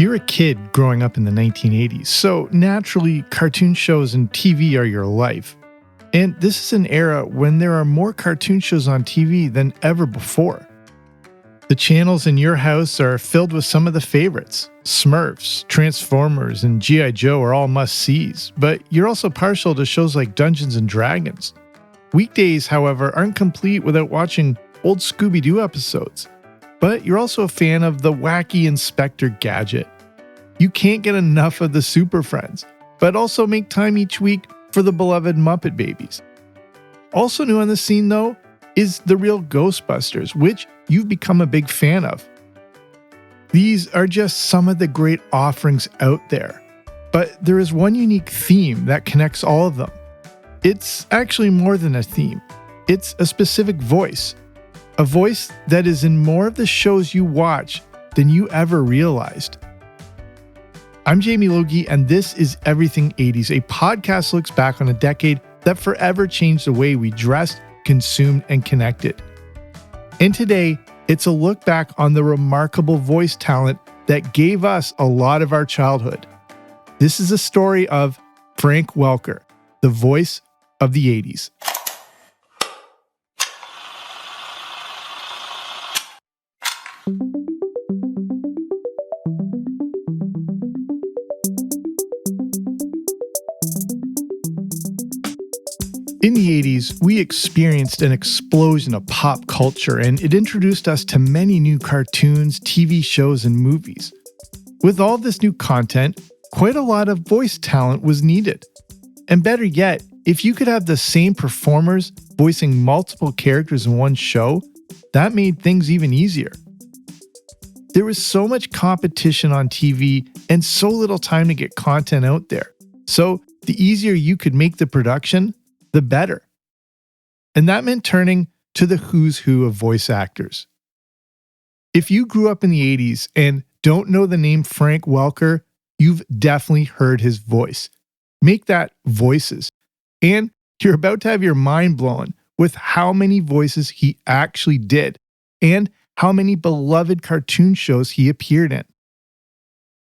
You're a kid growing up in the 1980s, so naturally, cartoon shows and TV are your life. And this is an era when there are more cartoon shows on TV than ever before. The channels in your house are filled with some of the favorites. Smurfs, Transformers, and G.I. Joe are all must-sees, but you're also partial to shows like Dungeons and Dragons. Weekdays, however, aren't complete without watching old Scooby-Doo episodes. But you're also a fan of the wacky Inspector Gadget. You can't get enough of the Super Friends, but also make time each week for the beloved Muppet Babies. Also new on the scene, though, is the real Ghostbusters, which you've become a big fan of. These are just some of the great offerings out there, but there is one unique theme that connects all of them. It's actually more than a theme. It's a specific voice. A voice that is in more of the shows you watch than you ever realized. I'm Jamie Logie, and this is Everything 80s, a podcast that looks back on a decade that forever changed the way we dressed, consumed, and connected. And today, it's a look back on the remarkable voice talent that gave us a lot of our childhood. This is a story of Frank Welker, the voice of the 80s. In the 80s, we experienced an explosion of pop culture, and it introduced us to many new cartoons, TV shows, and movies. With all this new content, quite a lot of voice talent was needed. And better yet, if you could have the same performers voicing multiple characters in one show, that made things even easier. There was so much competition on TV and so little time to get content out there. So the easier you could make the production, the better. And that meant turning to the who's who of voice actors. If you grew up in the 80s and don't know the name Frank Welker, you've definitely heard his voice. Make that voices. And you're about to have your mind blown with how many voices he actually did and how many beloved cartoon shows he appeared in.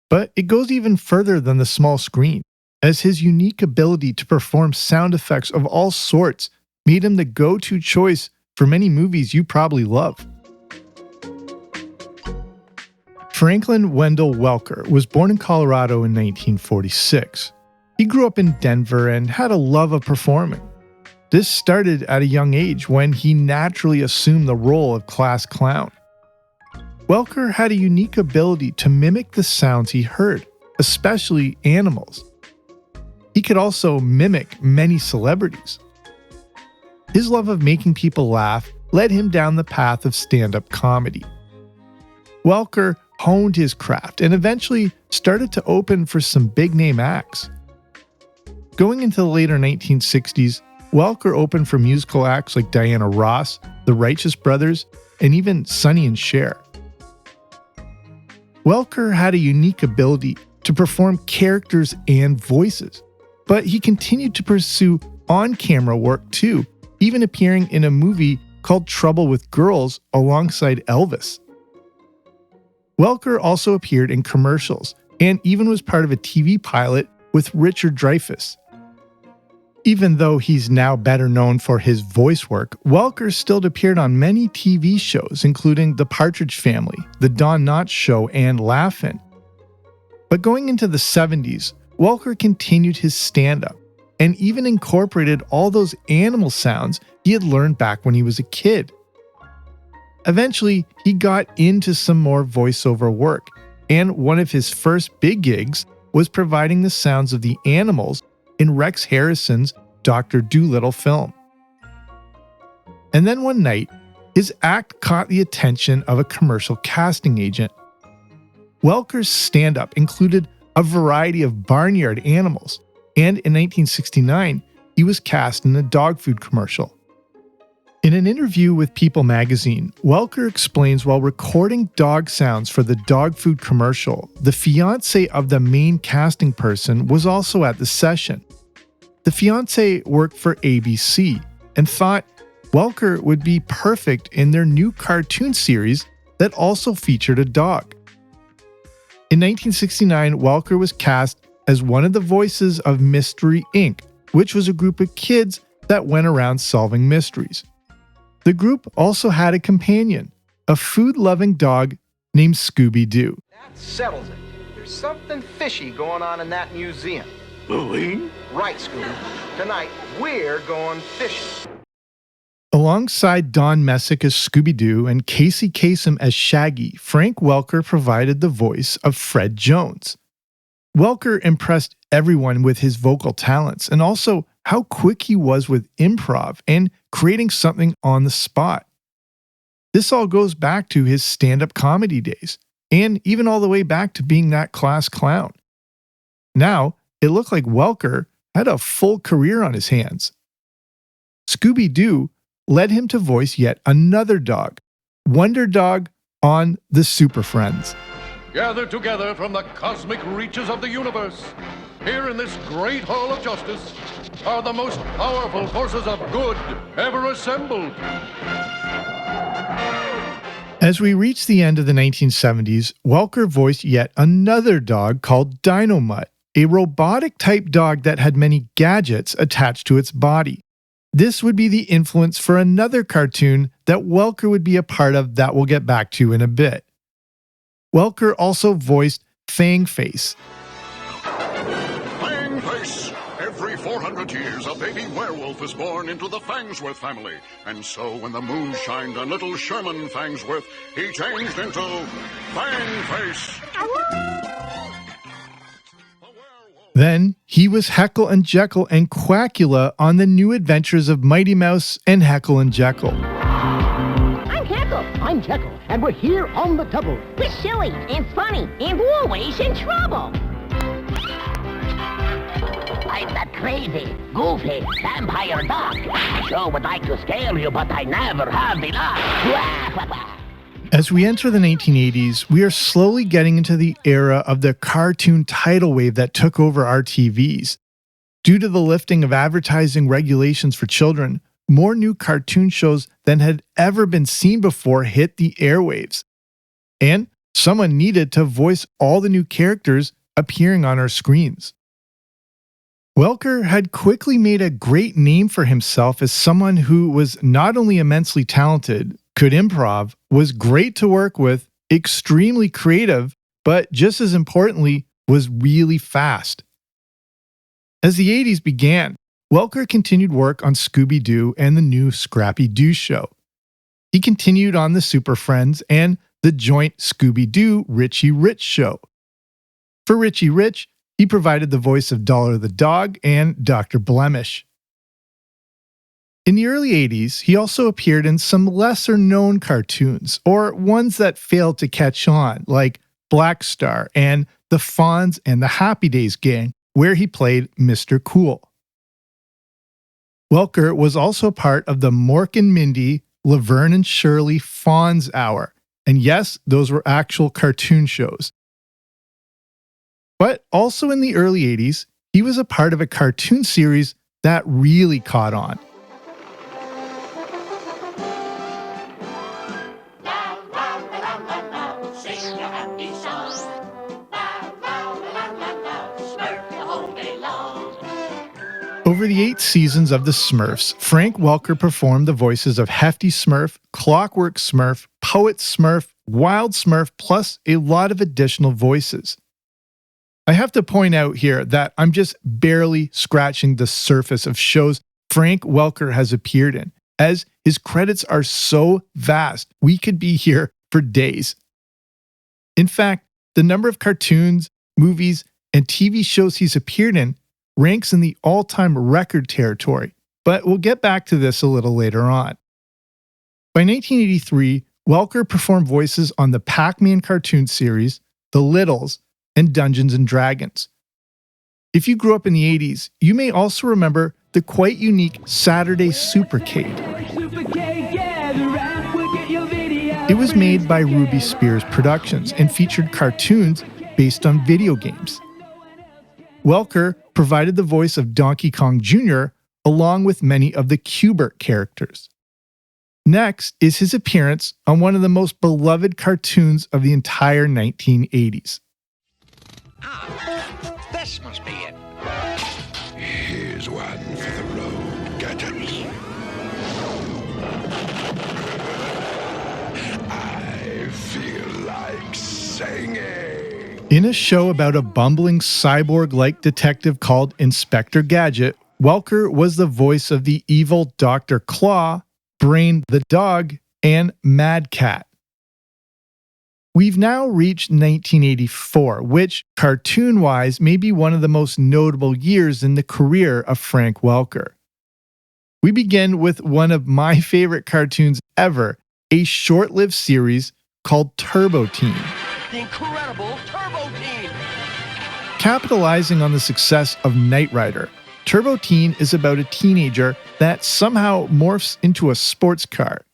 But it goes even further than the small screen, as his unique ability to perform sound effects of all sorts made him the go-to choice for many movies you probably love. Franklin Wendell Welker was born in Colorado in 1946. He grew up in Denver and had a love of performing. This started at a young age when he naturally assumed the role of class clown. Welker had a unique ability to mimic the sounds he heard, especially animals. He could also mimic many celebrities. His love of making people laugh led him down the path of stand-up comedy. Welker honed his craft and eventually started to open for some big-name acts. Going into the later 1960s, Welker opened for musical acts like Diana Ross, the Righteous Brothers, and even Sonny and Cher. Welker had a unique ability to perform characters and voices, but he continued to pursue on-camera work too, even appearing in a movie called Trouble with Girls alongside Elvis. Welker also appeared in commercials and even was part of a TV pilot with Richard Dreyfuss. Even though he's now better known for his voice work, Welker still appeared on many TV shows, including The Partridge Family, The Don Knotts Show, and Laugh-In. But going into the 70s, Welker continued his stand-up and even incorporated all those animal sounds he had learned back when he was a kid. Eventually, he got into some more voiceover work, and one of his first big gigs was providing the sounds of the animals in Rex Harrison's Dr. Dolittle film. And then one night, his act caught the attention of a commercial casting agent. Welker's stand-up included a variety of barnyard animals, and in 1969, he was cast in a dog food commercial. In an interview with People magazine, Welker explains while recording dog sounds for the dog food commercial, the fiancé of the main casting person was also at the session. The fiancé worked for ABC and thought Welker would be perfect in their new cartoon series that also featured a dog. In 1969, Welker was cast as one of the voices of Mystery Inc., which was a group of kids that went around solving mysteries. The group also had a companion, a food-loving dog named Scooby-Doo. That settles it. There's something fishy going on in that museum. Louie? Right, Scooby. Tonight, we're going fishing. Alongside Don Messick as Scooby-Doo and Casey Kasem as Shaggy, Frank Welker provided the voice of Fred Jones. Welker impressed everyone with his vocal talents and also how quick he was with improv and creating something on the spot. This all goes back to his stand-up comedy days, and even all the way back to being that class clown. Now, it looked like Welker had a full career on his hands. Scooby-Doo led him to voice yet another dog, Wonder Dog on The Super Friends. Gathered together from the cosmic reaches of the universe, here in this great hall of justice, are the most powerful forces of good ever assembled. As we reach the end of the 1970s, Welker voiced yet another dog called Dynomutt, a robotic-type dog that had many gadgets attached to its body. This would be the influence for another cartoon that Welker would be a part of that we'll get back to in a bit. Welker also voiced Fangface. Fangface! Every 400 years, a baby werewolf is born into the Fangsworth family. And so when the moon shined on little Sherman Fangsworth, he changed into Fangface. Then he was Heckle and Jekyll and Quackula on the New Adventures of Mighty Mouse and Heckle and Jekyll. I'm Heckle. I'm Jekyll, and we're here on the double. We're silly and funny and always in trouble. I'm that crazy, goofy vampire doc. I sure would like to scare you, but I never have the luck. As we enter the 1980s, we are slowly getting into the era of the cartoon tidal wave that took over our TVs. Due to the lifting of advertising regulations for children, more new cartoon shows than had ever been seen before hit the airwaves. And someone needed to voice all the new characters appearing on our screens. Welker had quickly made a great name for himself as someone who was not only immensely talented, could improv, was great to work with, extremely creative, but just as importantly, was really fast. As the 80s began, Welker continued work on Scooby-Doo and the new Scrappy-Doo show. He continued on the Super Friends and the joint Scooby-Doo Richie Rich show. For Richie Rich, he provided the voice of Dollar the Dog and Dr. Blemish. In the early 80s, he also appeared in some lesser-known cartoons, or ones that failed to catch on, like Black Star and The Fonz and the Happy Days Gang, where he played Mr. Cool. Welker was also part of the Mork and Mindy, Laverne and Shirley Fonz Hour, and yes, those were actual cartoon shows. But also in the early 80s, he was a part of a cartoon series that really caught on. Over the 8 seasons of The Smurfs, Frank Welker performed the voices of Hefty Smurf, Clockwork Smurf, Poet Smurf, Wild Smurf, plus a lot of additional voices. I have to point out here that I'm just barely scratching the surface of shows Frank Welker has appeared in, as his credits are so vast we could be here for days. In fact, the number of cartoons, movies, and TV shows he's appeared in ranks in the all-time record territory, but we'll get back to this a little later on. By 1983, Welker performed voices on the Pac-Man cartoon series, The Littles, and Dungeons & Dragons. If you grew up in the 80s, you may also remember the quite unique Saturday Supercade. It was made by Ruby Spears Productions and featured cartoons based on video games. Welker provided the voice of Donkey Kong Jr. along with many of the Q*bert characters. Next is his appearance on one of the most beloved cartoons of the entire 1980s. This must be it. Here's one for the road gadgets. I feel like singing. In a show about a bumbling cyborg-like detective called Inspector Gadget, Welker was the voice of the evil Dr. Claw, Brain the dog, and Mad Cat. We've now reached 1984, which, cartoon-wise, may be one of the most notable years in the career of Frank Welker. We begin with one of my favorite cartoons ever, a short-lived series called Turbo Teen. The incredible Turbo Teen! Capitalizing on the success of Knight Rider, Turbo Teen is about a teenager that somehow morphs into a sports car.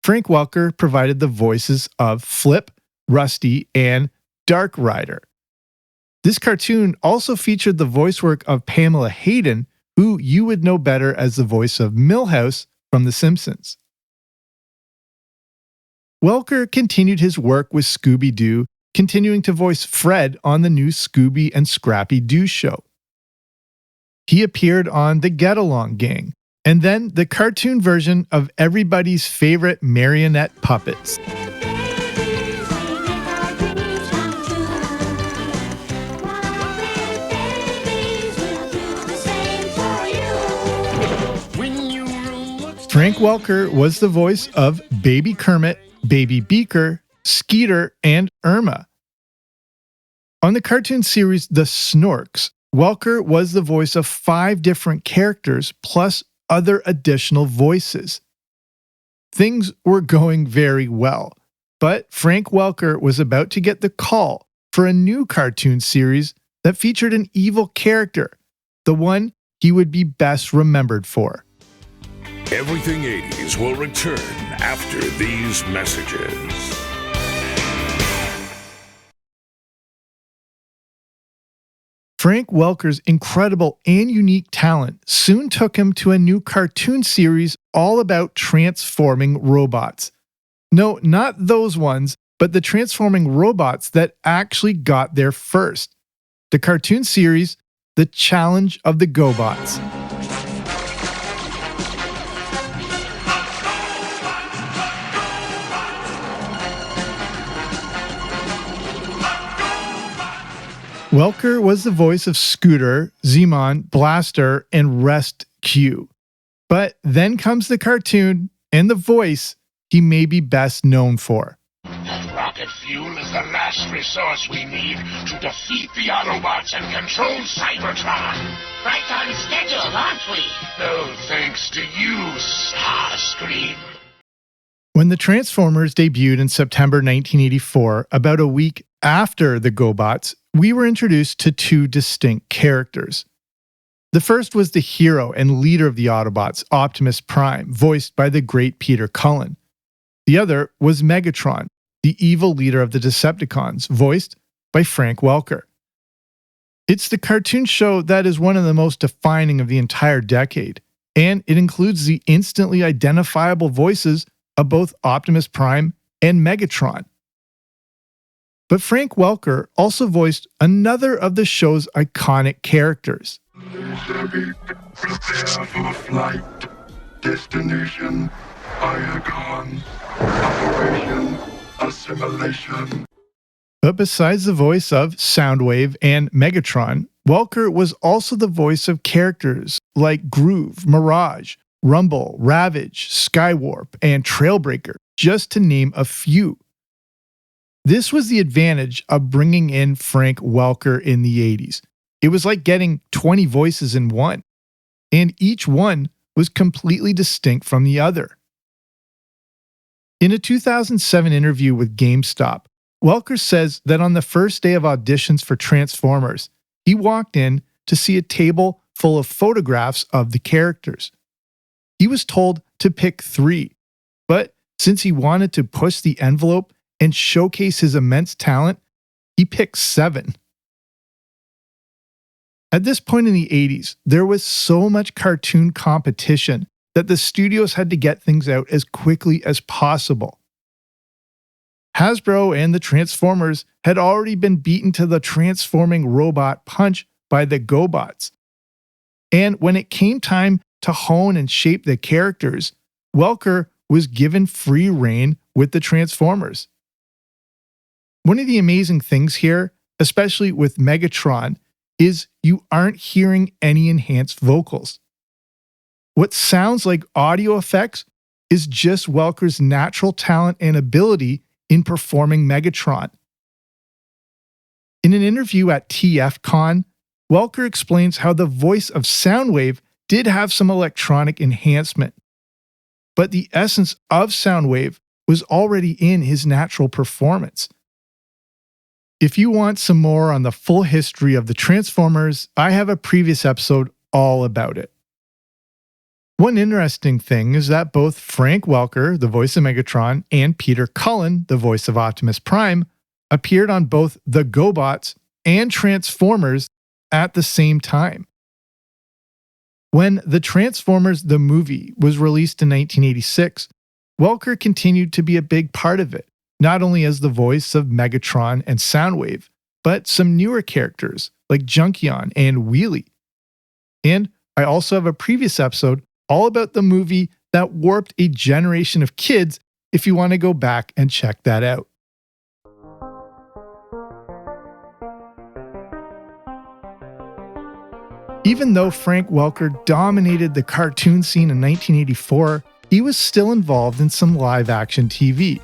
Frank Welker provided the voices of Flip, Rusty, and Dark Rider. This cartoon also featured the voice work of Pamela Hayden, who you would know better as the voice of Milhouse from The Simpsons. Welker continued his work with Scooby-Doo, continuing to voice Fred on the new Scooby and Scrappy-Doo show. He appeared on The Get Along Gang, and then the cartoon version of everybody's favorite marionette puppets. Frank Welker was the voice of Baby Kermit, Baby Beaker, Skeeter, and Irma. On the cartoon series The Snorks, Welker was the voice of 5 different characters plus other additional voices. Things were going very well, but Frank Welker was about to get the call for a new cartoon series that featured an evil character, the one he would be best remembered for. Everything 80s will return after these messages. Frank Welker's incredible and unique talent soon took him to a new cartoon series all about transforming robots. No, not those ones, but the transforming robots that actually got there first. The cartoon series, The Challenge of the GoBots. Welker was the voice of Scooter, Zeemon, Blaster, and Rest Q. But then comes the cartoon and the voice he may be best known for. That rocket fuel is the last resource we need to defeat the Autobots and control Cybertron. Right on schedule, aren't we? No thanks to you, Starscream. When the Transformers debuted in September 1984, about a week after the GoBots, we were introduced to 2 distinct characters. The first was the hero and leader of the Autobots, Optimus Prime, voiced by the great Peter Cullen. The other was Megatron, the evil leader of the Decepticons, voiced by Frank Welker. It's the cartoon show that is one of the most defining of the entire decade, and it includes the instantly identifiable voices of both Optimus Prime and Megatron. But Frank Welker also voiced another of the show's iconic characters. Prepare for flight. Destination, Iagon. Operation, assimilation. But besides the voice of Soundwave and Megatron, Welker was also the voice of characters like Groove, Mirage, Rumble, Ravage, Skywarp, and Trailbreaker, just to name a few. This was the advantage of bringing in Frank Welker in the 80s. It was like getting 20 voices in one, and each one was completely distinct from the other. In a 2007 interview with GameStop, Welker says that on the first day of auditions for Transformers, he walked in to see a table full of photographs of the characters. He was told to pick 3, but since he wanted to push the envelope and showcase his immense talent, he picked 7. At this point in the 80s, there was so much cartoon competition that the studios had to get things out as quickly as possible. Hasbro and the Transformers had already been beaten to the transforming robot punch by the GoBots. And when it came time to hone and shape the characters, Welker was given free rein with the Transformers. One of the amazing things here, especially with Megatron, is you aren't hearing any enhanced vocals. What sounds like audio effects is just Welker's natural talent and ability in performing Megatron. In an interview at TFCon, Welker explains how the voice of Soundwave did have some electronic enhancement, but the essence of Soundwave was already in his natural performance. If you want some more on the full history of the Transformers, I have a previous episode all about it. One interesting thing is that both Frank Welker, the voice of Megatron, and Peter Cullen, the voice of Optimus Prime, appeared on both the GoBots and Transformers at the same time. When The Transformers the movie was released in 1986, Welker continued to be a big part of it, not only as the voice of Megatron and Soundwave, but some newer characters like Junkion and Wheelie. And I also have a previous episode all about the movie that warped a generation of kids if you want to go back and check that out. Even though Frank Welker dominated the cartoon scene in 1984, he was still involved in some live-action TV.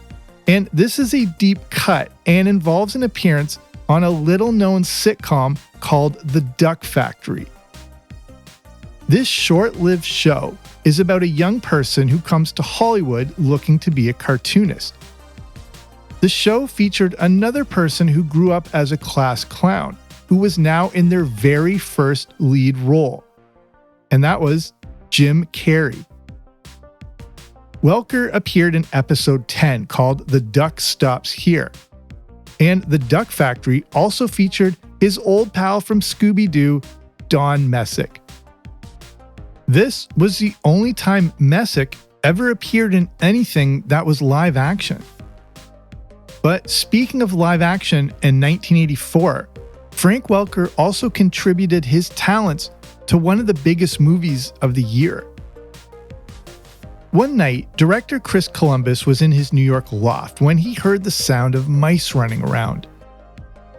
And this is a deep cut and involves an appearance on a little-known sitcom called The Duck Factory. This short-lived show is about a young person who comes to Hollywood looking to be a cartoonist. The show featured another person who grew up as a class clown, who was now in their very first lead role, and that was Jim Carrey. Welker appeared in episode 10 called The Duck Stops Here, and The Duck Factory also featured his old pal from Scooby-Doo, Don Messick. This was the only time Messick ever appeared in anything that was live action. But speaking of live action, in 1984, Frank Welker also contributed his talents to one of the biggest movies of the year. One night, director Chris Columbus was in his New York loft when he heard the sound of mice running around.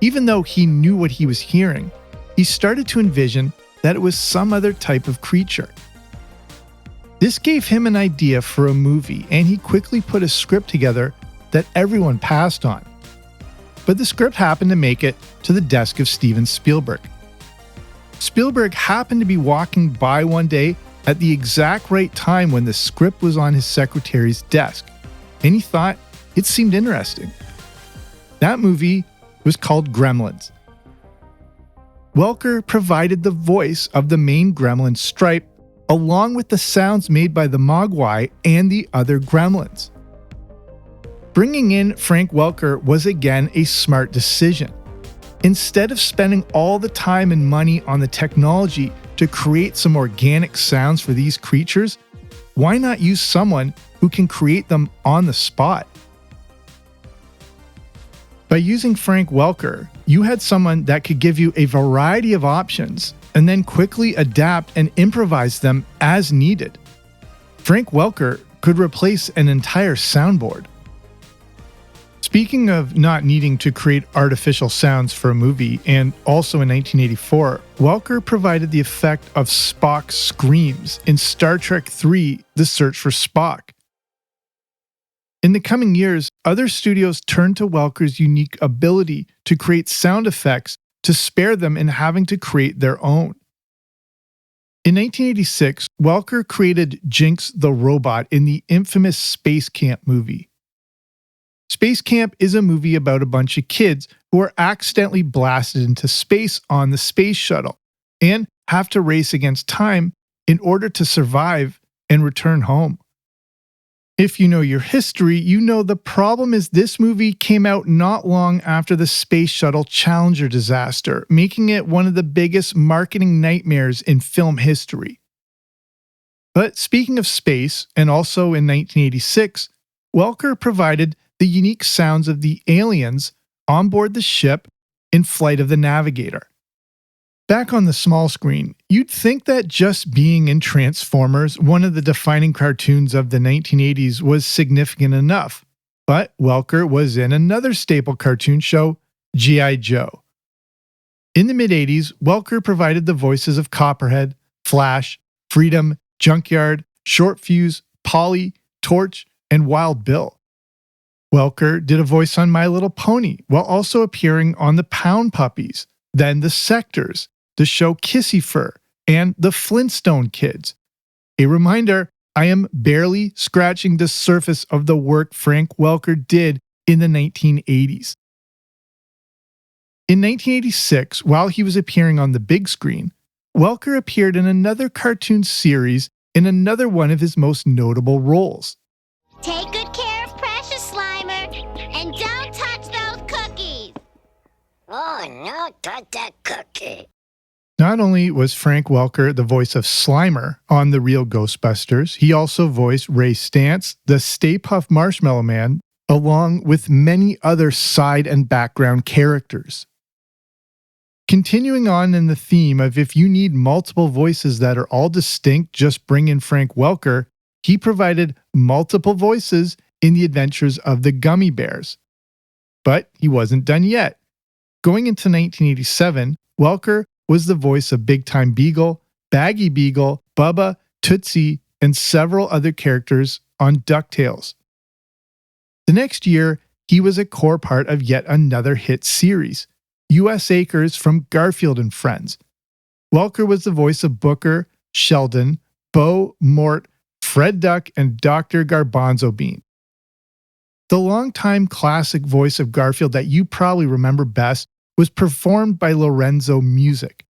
Even though he knew what he was hearing, he started to envision that it was some other type of creature. This gave him an idea for a movie, and he quickly put a script together that everyone passed on. But the script happened to make it to the desk of Steven Spielberg. Spielberg happened to be walking by one day at the exact right time when the script was on his secretary's desk, and he thought it seemed interesting. That movie was called Gremlins. Welker provided the voice of the main gremlin Stripe, along with the sounds made by the Mogwai and the other gremlins. Bringing in Frank Welker was again a smart decision. Instead of spending all the time and money on the technology to create some organic sounds for these creatures, why not use someone who can create them on the spot? By using Frank Welker, you had someone that could give you a variety of options and then quickly adapt and improvise them as needed. Frank Welker could replace an entire soundboard. Speaking of not needing to create artificial sounds for a movie, and also in 1984, Welker provided the effect of Spock's screams in Star Trek III: The Search for Spock. In the coming years, other studios turned to Welker's unique ability to create sound effects to spare them in having to create their own. In 1986, Welker created Jinx the Robot in the infamous Space Camp movie. Space Camp is a movie about a bunch of kids who are accidentally blasted into space on the space shuttle and have to race against time in order to survive and return home. If you know your history, you know the problem is this movie came out not long after the Space Shuttle Challenger disaster, making it one of the biggest marketing nightmares in film history. But speaking of space, and also in 1986, Welker provided the unique sounds of the aliens on board the ship in Flight of the Navigator. Back on the small screen, you'd think that just being in Transformers, one of the defining cartoons of the 1980s, was significant enough. But Welker was in another staple cartoon show, G.I. Joe. In the mid-80s, Welker provided the voices of Copperhead, Flash, Freedom, Junkyard, Short Fuse, Polly, Torch, and Wild Bill. Welker did a voice on My Little Pony while also appearing on the Pound Puppies, then the Sectors, the show Kissy Fur, and the Flintstone Kids. A reminder, I am barely scratching the surface of the work Frank Welker did in the 1980s. In 1986, while he was appearing on the big screen, Welker appeared in another cartoon series in another one of his most notable roles. Take good care of Precious, Slimer, and don't touch those cookies. Oh, no, touch that cookie. Not only was Frank Welker the voice of Slimer on The Real Ghostbusters, he also voiced Ray Stantz, the Stay Puft Marshmallow Man, along with many other side and background characters. Continuing on in the theme of if you need multiple voices that are all distinct, just bring in Frank Welker, he provided multiple voices in The Adventures of the Gummy Bears. But he wasn't done yet. Going into 1987, Welker was the voice of Big Time Beagle, Baggy Beagle, Bubba, Tootsie, and several other characters on DuckTales. The next year, he was a core part of yet another hit series, U.S. Acres from Garfield and Friends. Welker was the voice of Booker, Sheldon, Bo, Mort, Fred Duck, and Dr. Garbanzo Bean. The longtime classic voice of Garfield that you probably remember best was performed by Lorenzo Music.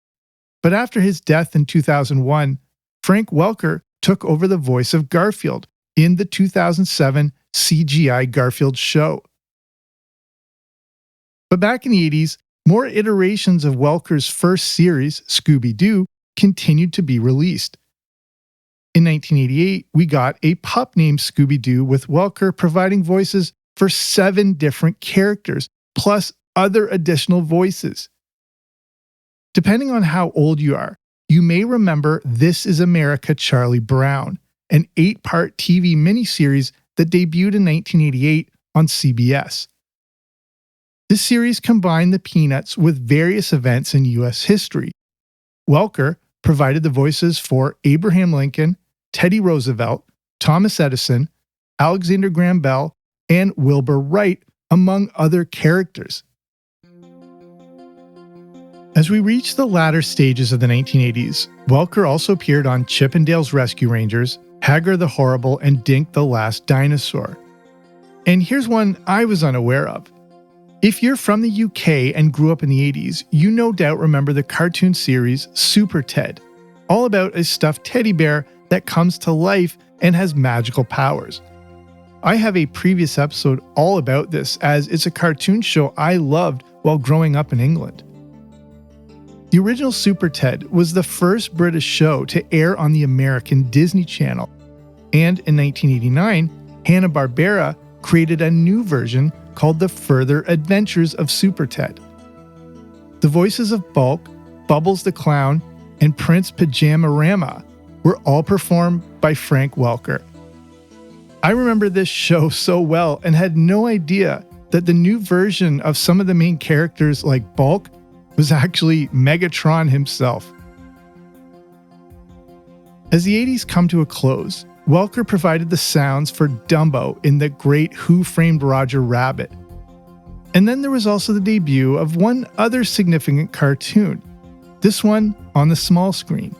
But after his death in 2001, Frank Welker took over the voice of Garfield in the 2007 CGI Garfield show. But back in the 80s, more iterations of Welker's first series, Scooby-Doo, continued to be released. In 1988, we got a pup named Scooby-Doo with Welker providing voices for 7 different characters, plus other additional voices. Depending on how old you are, you may remember This Is America Charlie Brown, an 8-part TV miniseries that debuted in 1988 on CBS. This series combined the Peanuts with various events in U.S. history. Welker provided the voices for Abraham Lincoln, Teddy Roosevelt, Thomas Edison, Alexander Graham Bell, and Wilbur Wright, among other characters. As we reach the latter stages of the 1980s, Welker also appeared on Chip 'n Dale's Rescue Rangers, Hagar the Horrible, and Dink the Last Dinosaur. And here's one I was unaware of. If you're from the UK and grew up in the 80s, you no doubt remember the cartoon series Super Ted, all about a stuffed teddy bear that comes to life and has magical powers. I have a previous episode all about this, as it's a cartoon show I loved while growing up in England. The original Super Ted was the first British show to air on the American Disney Channel, and in 1989, Hanna-Barbera created a new version called The Further Adventures of Super Ted. The voices of Bulk, Bubbles the Clown, and Prince Pajamarama were all performed by Frank Welker. I remember this show so well and had no idea that the new version of some of the main characters like Bulk was actually Megatron himself. As the 80s come to a close, Welker provided the sounds for Dumbo in the great Who Framed Roger Rabbit. And then there was also the debut of one other significant cartoon, this one on the small screen.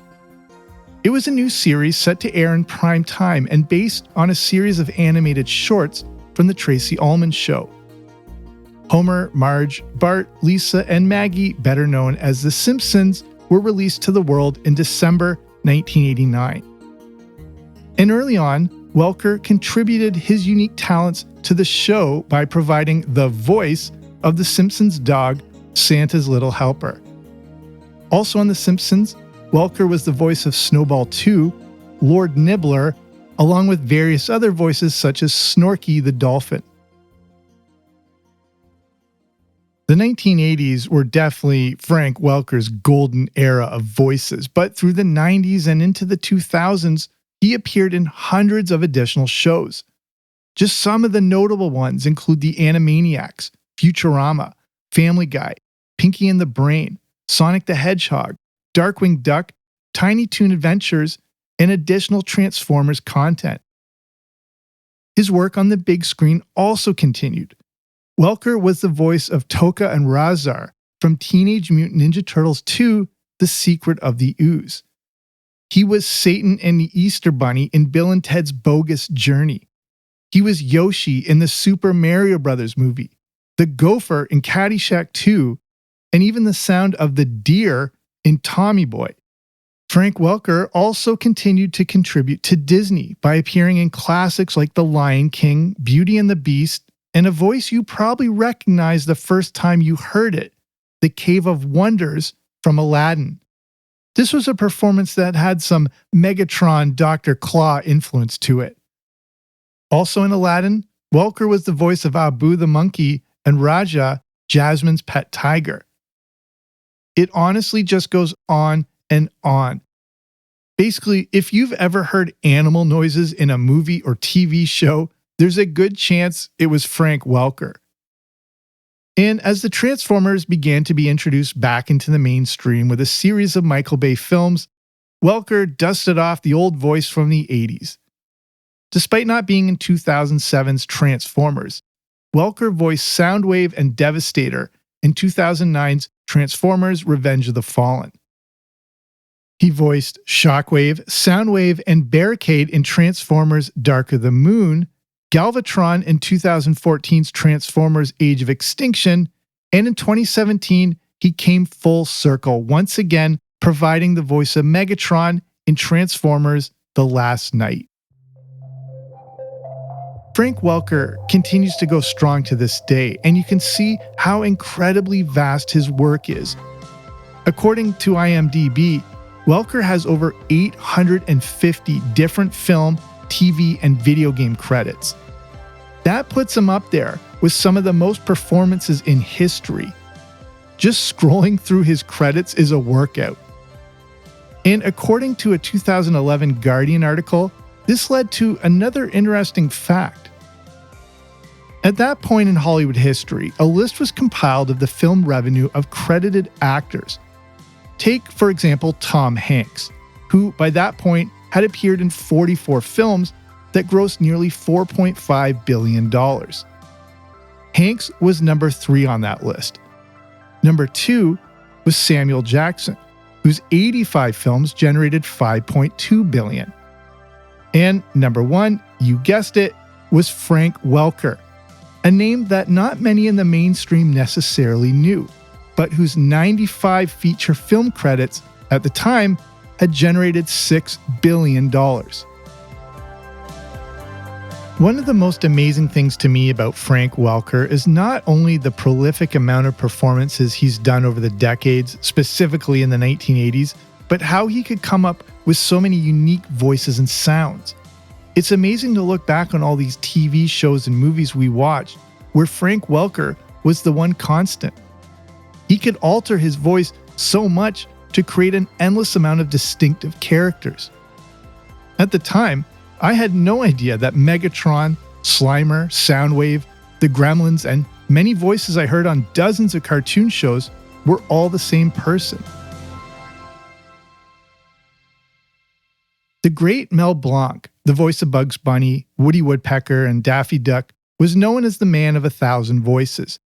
It was a new series set to air in prime time and based on a series of animated shorts from the Tracy Ullman Show. Homer, Marge, Bart, Lisa, and Maggie, better known as The Simpsons, were released to the world in December 1989. And early on, Welker contributed his unique talents to the show by providing the voice of The Simpsons' dog, Santa's Little Helper. Also on The Simpsons, Welker was the voice of Snowball 2, Lord Nibbler, along with various other voices such as Snorky the Dolphin. The 1980s were definitely Frank Welker's golden era of voices, but through the 90s and into the 2000s, he appeared in hundreds of additional shows. Just some of the notable ones include The Animaniacs, Futurama, Family Guy, Pinky and the Brain, Sonic the Hedgehog, Darkwing Duck, Tiny Toon Adventures, and additional Transformers content. His work on the big screen also continued. Welker was the voice of Tokka and Rahzar from Teenage Mutant Ninja Turtles 2, The Secret of the Ooze. He was Satan and the Easter Bunny in Bill and Ted's Bogus Journey. He was Yoshi in the Super Mario Bros. Movie, the Gopher in Caddyshack 2, and even the sound of the deer in Tommy Boy. Frank Welker also continued to contribute to Disney by appearing in classics like The Lion King, Beauty and the Beast, and a voice you probably recognized the first time you heard it, the Cave of Wonders from Aladdin. This was a performance that had some Megatron Dr. Claw influence to it. Also in Aladdin, Welker was the voice of Abu the monkey and Raja, Jasmine's pet tiger. It honestly just goes on and on. Basically, if you've ever heard animal noises in a movie or TV show, there's a good chance it was Frank Welker. And as the Transformers began to be introduced back into the mainstream with a series of Michael Bay films, Welker dusted off the old voice from the 80s. Despite not being in 2007's Transformers, Welker voiced Soundwave and Devastator in 2009's Transformers: Revenge of the Fallen. He voiced Shockwave, Soundwave, and Barricade in Transformers: Dark of the Moon, Galvatron in 2014's Transformers: Age of Extinction, and in 2017, he came full circle, once again providing the voice of Megatron in Transformers: The Last Knight. Frank Welker continues to go strong to this day, and you can see how incredibly vast his work is. According to IMDb, Welker has over 850 different film, TV, and video game credits. That puts him up there with some of the most performances in history. Just scrolling through his credits is a workout. And according to a 2011 Guardian article, this led to another interesting fact. At that point in Hollywood history, a list was compiled of the film revenue of credited actors. Take, for example, Tom Hanks, who by that point had appeared in 44 films that grossed nearly $4.5 billion. Hanks was number 3 on that list. Number 2 was Samuel Jackson, whose 85 films generated $5.2 billion. And number 1, you guessed it, was Frank Welker, a name that not many in the mainstream necessarily knew, but whose 95 feature film credits at the time had generated $6 billion. One of the most amazing things to me about Frank Welker is not only the prolific amount of performances he's done over the decades, specifically in the 1980s, but how he could come up with so many unique voices and sounds. It's amazing to look back on all these TV shows and movies we watched where Frank Welker was the one constant. He could alter his voice so much to create an endless amount of distinctive characters. At the time, I had no idea that Megatron, Slimer, Soundwave, the Gremlins, and many voices I heard on dozens of cartoon shows were all the same person. The great Mel Blanc, the voice of Bugs Bunny, Woody Woodpecker, and Daffy Duck, was known as the man of 1,000 voices.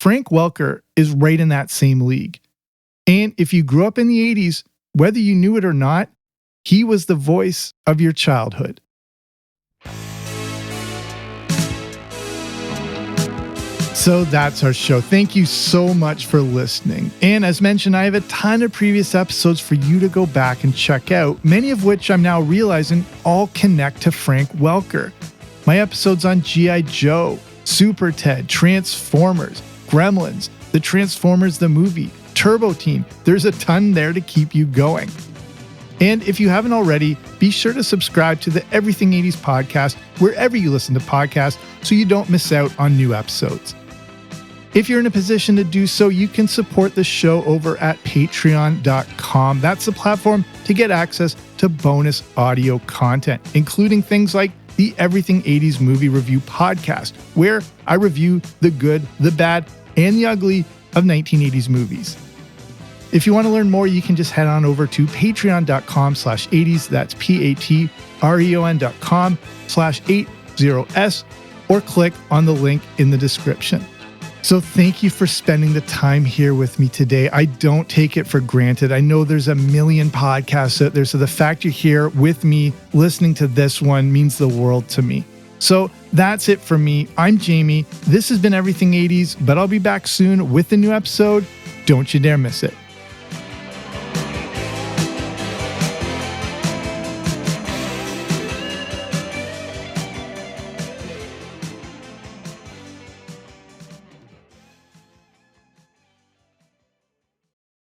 Frank Welker is right in that same league. And if you grew up in the 80s, whether you knew it or not, he was the voice of your childhood. So that's our show. Thank you so much for listening. And as mentioned, I have a ton of previous episodes for you to go back and check out, many of which I'm now realizing all connect to Frank Welker. My episodes on G.I. Joe, Super Ted, Transformers, Gremlins, the Transformers the movie, Turbo Teen. There's a ton there to keep you going. And if you haven't already, be sure to subscribe to the Everything 80s podcast wherever you listen to podcasts so you don't miss out on new episodes. If you're in a position to do so, you can support the show over at patreon.com. That's the platform to get access to bonus audio content, including things like the Everything 80s Movie Review podcast, where I review the good, the bad, and the ugly of 1980s movies. If you want to learn more, you can just head on over to patreon.com/80s. That's patreon.com/80s, or click on the link in the description. So thank you for spending the time here with me today. I don't take it for granted. I know there's a million podcasts out there, so the fact you're here with me listening to this one means the world to me. So that's it for me. I'm Jamie. This has been Everything 80s, but I'll be back soon with a new episode. Don't you dare miss it.